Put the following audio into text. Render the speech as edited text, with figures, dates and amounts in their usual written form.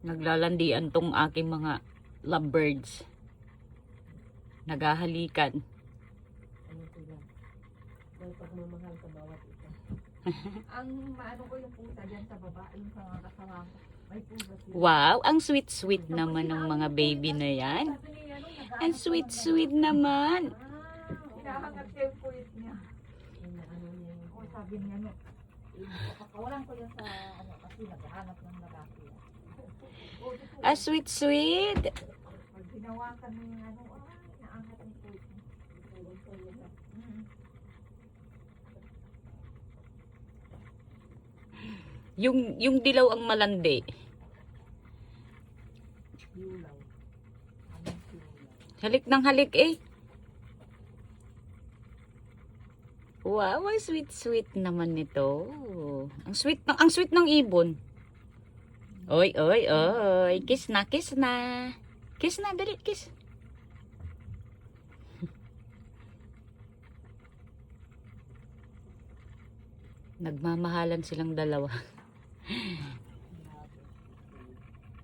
Naglalandian tong aking mga lovebirds. Naghahalikan. Ano sila? May pagmamahal sa bawat isa. Ang maano ko yung pusa dyan sa baba, yung sa mga kasama ko. May pusa sila. Wow, ang sweet-sweet naman ng mga baby na yan. Ang sweet-sweet naman. Hinahangat ko yung puwit niya. Inaano niya yung... O sabi niya, no, pakawalan ko yan sa ano, kasi naghahanap ng lalaki. Ah, sweet-sweet. Pag hinawakan mo yung ano, naangat ang puwit niya. Yung dilaw ang malandi. Yulaw. Halik ng halik eh. Wow, ang sweet-sweet naman nito. Ang sweet ng ibon. Oy, oy, oy. Kiss na, kiss na. Kiss na, dali, kiss. Nagmamahalan silang dalawa.